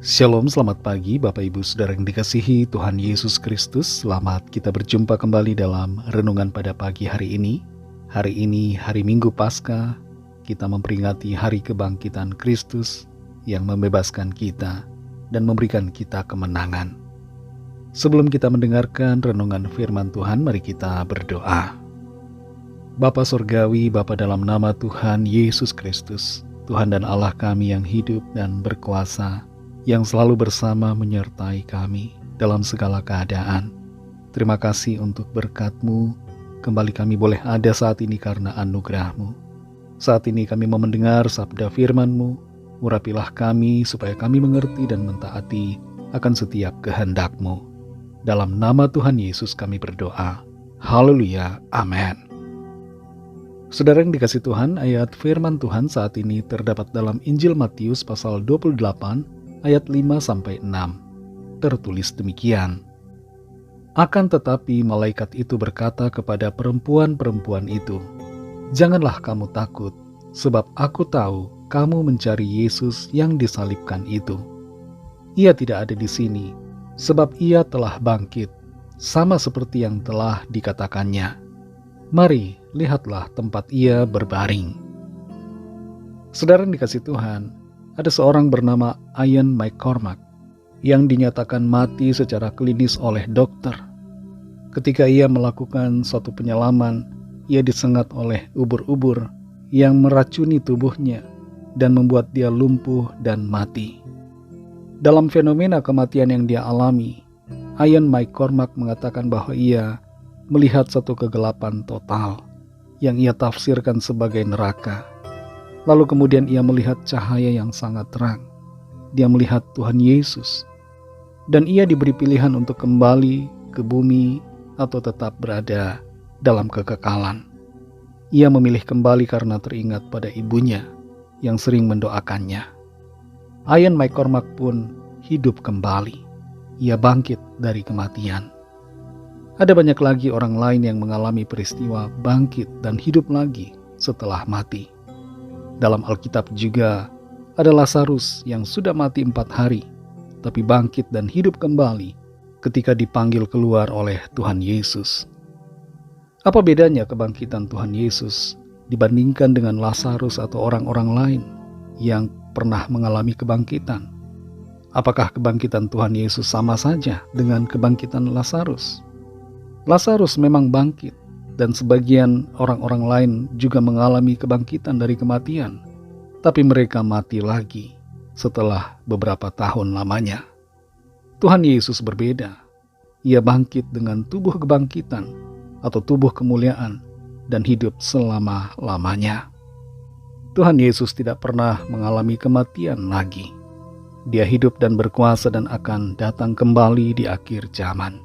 Shalom, selamat pagi Bapak Ibu Saudara yang dikasihi Tuhan Yesus Kristus. Selamat kita berjumpa kembali dalam renungan pada pagi hari ini. Hari ini hari Minggu Paskah, kita memperingati hari kebangkitan Kristus yang membebaskan kita dan memberikan kita kemenangan. Sebelum kita mendengarkan renungan firman Tuhan, mari kita berdoa. Bapa Surgawi, Bapa dalam nama Tuhan Yesus Kristus, Tuhan dan Allah kami yang hidup dan berkuasa, yang selalu bersama menyertai kami dalam segala keadaan. Terima kasih untuk berkat-Mu. Kembali kami boleh ada saat ini karena anugerah-Mu. Saat ini kami mau mendengar sabda firman-Mu. Urapilah kami supaya kami mengerti dan mentaati akan setiap kehendak-Mu. Dalam nama Tuhan Yesus kami berdoa. Haleluya. Amin. Saudara yang dikasih Tuhan, ayat firman Tuhan saat ini terdapat dalam Injil Matius pasal 28 ayat 5-6. Tertulis demikian. Akan tetapi malaikat itu berkata kepada perempuan-perempuan itu, "Janganlah kamu takut, sebab aku tahu kamu mencari Yesus yang disalibkan itu. Ia tidak ada di sini, sebab ia telah bangkit, sama seperti yang telah dikatakannya. Mari, lihatlah tempat ia berbaring." Saudara yang dikasih Tuhan, ada seorang bernama Ian McCormack yang dinyatakan mati secara klinis oleh dokter. Ketika ia melakukan suatu penyelaman, ia disengat oleh ubur-ubur yang meracuni tubuhnya dan membuat dia lumpuh dan mati. Dalam fenomena kematian yang dia alami, Ian McCormack mengatakan bahwa ia melihat satu kegelapan total yang ia tafsirkan sebagai neraka. Lalu kemudian ia melihat cahaya yang sangat terang. Dia melihat Tuhan Yesus. Dan ia diberi pilihan untuk kembali ke bumi atau tetap berada dalam kekekalan. Ia memilih kembali karena teringat pada ibunya yang sering mendoakannya. Ian McCormack pun hidup kembali. Ia bangkit dari kematian. Ada banyak lagi orang lain yang mengalami peristiwa bangkit dan hidup lagi setelah mati. Dalam Alkitab juga ada Lazarus yang sudah mati 4 hari, tapi bangkit dan hidup kembali ketika dipanggil keluar oleh Tuhan Yesus. Apa bedanya kebangkitan Tuhan Yesus dibandingkan dengan Lazarus atau orang-orang lain yang pernah mengalami kebangkitan? Apakah kebangkitan Tuhan Yesus sama saja dengan kebangkitan Lazarus? Lazarus memang bangkit, dan sebagian orang-orang lain juga mengalami kebangkitan dari kematian, tapi mereka mati lagi setelah beberapa tahun lamanya. Tuhan Yesus berbeda. Ia bangkit dengan tubuh kebangkitan atau tubuh kemuliaan dan hidup selama-lamanya. Tuhan Yesus tidak pernah mengalami kematian lagi. Dia hidup dan berkuasa dan akan datang kembali di akhir zaman.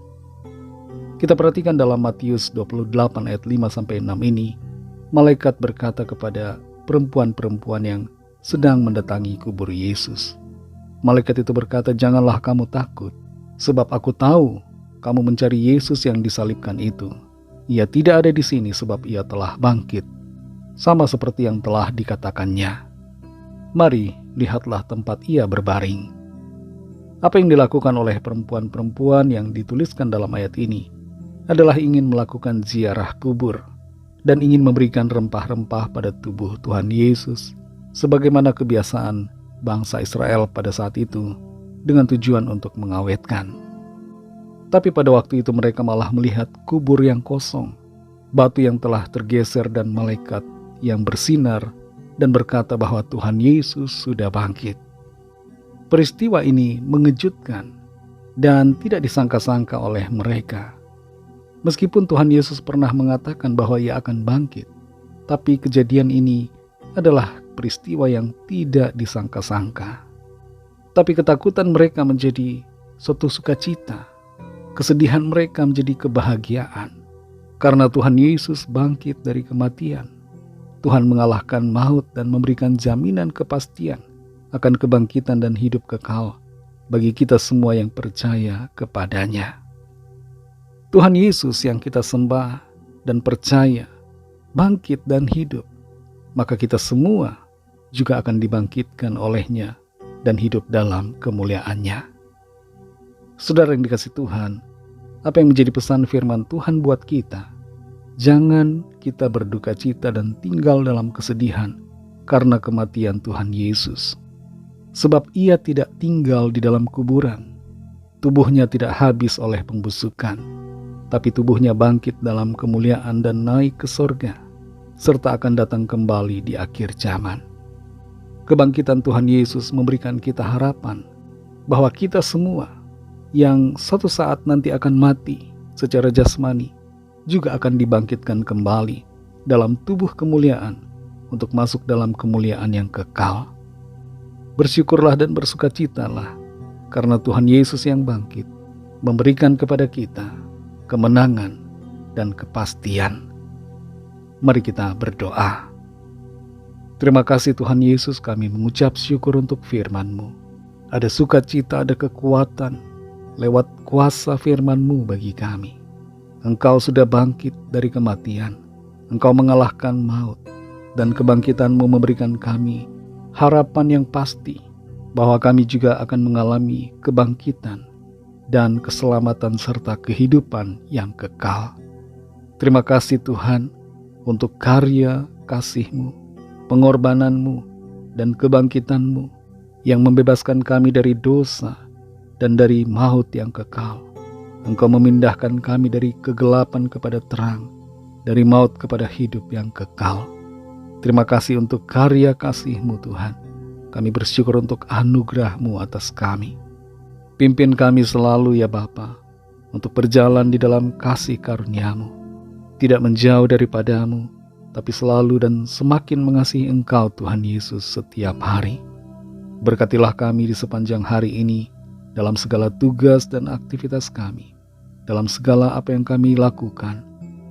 Kita perhatikan dalam Matius 28 ayat 5-6 ini, malaikat berkata kepada perempuan-perempuan yang sedang mendatangi kubur Yesus. Malaikat itu berkata, "Janganlah kamu takut, sebab aku tahu kamu mencari Yesus yang disalibkan itu. Ia tidak ada di sini sebab ia telah bangkit, sama seperti yang telah dikatakannya. Mari, lihatlah tempat ia berbaring." Apa yang dilakukan oleh perempuan-perempuan yang dituliskan dalam ayat ini adalah ingin melakukan ziarah kubur dan ingin memberikan rempah-rempah pada tubuh Tuhan Yesus sebagaimana kebiasaan bangsa Israel pada saat itu dengan tujuan untuk mengawetkan. Tapi pada waktu itu mereka malah melihat kubur yang kosong, batu yang telah tergeser dan malaikat yang bersinar dan berkata bahwa Tuhan Yesus sudah bangkit. Peristiwa ini mengejutkan dan tidak disangka-sangka oleh mereka. Meskipun Tuhan Yesus pernah mengatakan bahwa ia akan bangkit, tapi kejadian ini adalah peristiwa yang tidak disangka-sangka. Tapi ketakutan mereka menjadi suatu sukacita, kesedihan mereka menjadi kebahagiaan. Karena Tuhan Yesus bangkit dari kematian, Tuhan mengalahkan maut dan memberikan jaminan kepastian akan kebangkitan dan hidup kekal bagi kita semua yang percaya kepadanya. Tuhan Yesus yang kita sembah dan percaya bangkit dan hidup, maka kita semua juga akan dibangkitkan olehnya dan hidup dalam kemuliaan-Nya. Saudara yang dikasihi Tuhan, apa yang menjadi pesan firman Tuhan buat kita? Jangan kita berduka cita dan tinggal dalam kesedihan karena kematian Tuhan Yesus. Sebab Ia tidak tinggal di dalam kuburan. Tubuhnya tidak habis oleh pembusukan, tapi tubuhnya bangkit dalam kemuliaan dan naik ke sorga, serta akan datang kembali di akhir zaman. Kebangkitan Tuhan Yesus memberikan kita harapan bahwa kita semua yang suatu saat nanti akan mati secara jasmani juga akan dibangkitkan kembali dalam tubuh kemuliaan untuk masuk dalam kemuliaan yang kekal. Bersyukurlah dan bersukacitalah karena Tuhan Yesus yang bangkit memberikan kepada kita kemenangan dan kepastian. Mari kita berdoa. Terima kasih Tuhan Yesus, kami mengucap syukur untuk firman-Mu. Ada sukacita, ada kekuatan lewat kuasa firman-Mu bagi kami. Engkau sudah bangkit dari kematian. Engkau mengalahkan maut. Dan kebangkitan-Mu memberikan kami harapan yang pasti bahwa kami juga akan mengalami kebangkitan dan keselamatan serta kehidupan yang kekal. Terima kasih Tuhan untuk karya kasih-Mu, pengorbanan-Mu, dan kebangkitan-Mu yang membebaskan kami dari dosa dan dari maut yang kekal. Engkau memindahkan kami dari kegelapan kepada terang, dari maut kepada hidup yang kekal. Terima kasih untuk karya kasih-Mu Tuhan. Kami bersyukur untuk anugerah-Mu atas kami. Pimpin kami selalu ya Bapa, untuk berjalan di dalam kasih karunia-Mu, tidak menjauh daripada-Mu, tapi selalu dan semakin mengasihi Engkau Tuhan Yesus setiap hari. Berkatilah kami di sepanjang hari ini, dalam segala tugas dan aktivitas kami, dalam segala apa yang kami lakukan,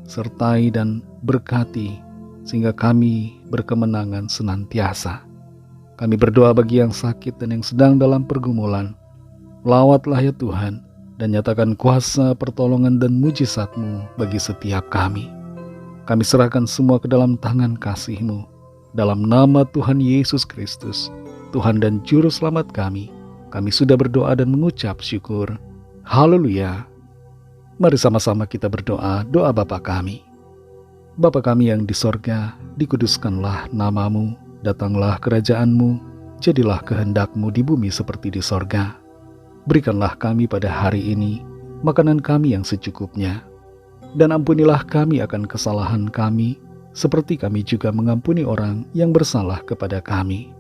sertai dan berkati, sehingga kami berkemenangan senantiasa. Kami berdoa bagi yang sakit dan yang sedang dalam pergumulan. Lawatlah ya Tuhan, dan nyatakan kuasa, pertolongan, dan mujizat-Mu bagi setiap kami. Kami serahkan semua ke dalam tangan kasih-Mu. Dalam nama Tuhan Yesus Kristus, Tuhan dan Juru Selamat kami sudah berdoa dan mengucap syukur. Haleluya. Mari sama-sama kita berdoa, doa Bapa kami. Bapa kami yang di sorga, dikuduskanlah nama-Mu, datanglah kerajaan-Mu, jadilah kehendak-Mu di bumi seperti di sorga. Berikanlah kami pada hari ini makanan kami yang secukupnya, dan ampunilah kami akan kesalahan kami, seperti kami juga mengampuni orang yang bersalah kepada kami.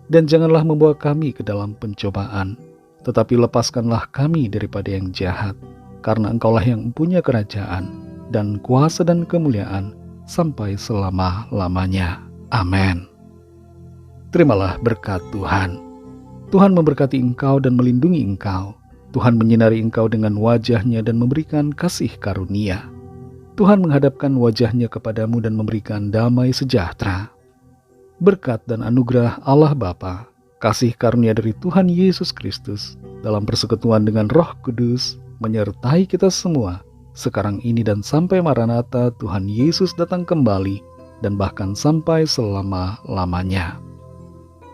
Dan janganlah membawa kami ke dalam pencobaan, tetapi lepaskanlah kami daripada yang jahat, karena Engkaulah yang mempunyai kerajaan, dan kuasa dan kemuliaan, sampai selama-lamanya. Amin. Terimalah berkat Tuhan. Tuhan memberkati engkau dan melindungi engkau. Tuhan menyinari engkau dengan wajah-Nya dan memberikan kasih karunia. Tuhan menghadapkan wajah-Nya kepadamu dan memberikan damai sejahtera. Berkat dan anugerah Allah Bapa, kasih karunia dari Tuhan Yesus Kristus, dalam persekutuan dengan Roh Kudus, menyertai kita semua, sekarang ini dan sampai Maranatha Tuhan Yesus datang kembali, dan bahkan sampai selama-lamanya.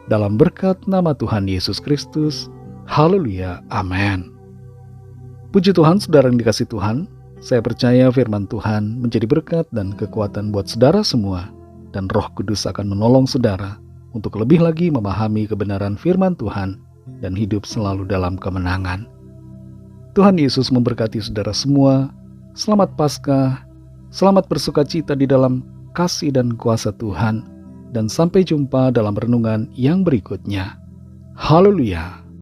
Dalam berkat nama Tuhan Yesus Kristus, haleluya, amin. Puji Tuhan, saudara yang dikasihi Tuhan, saya percaya firman Tuhan menjadi berkat dan kekuatan buat saudara semua, dan Roh Kudus akan menolong saudara untuk lebih lagi memahami kebenaran firman Tuhan dan hidup selalu dalam kemenangan. Tuhan Yesus memberkati saudara semua. Selamat Paskah, selamat bersukacita di dalam kasih dan kuasa Tuhan, dan sampai jumpa dalam renungan yang berikutnya. Haleluya.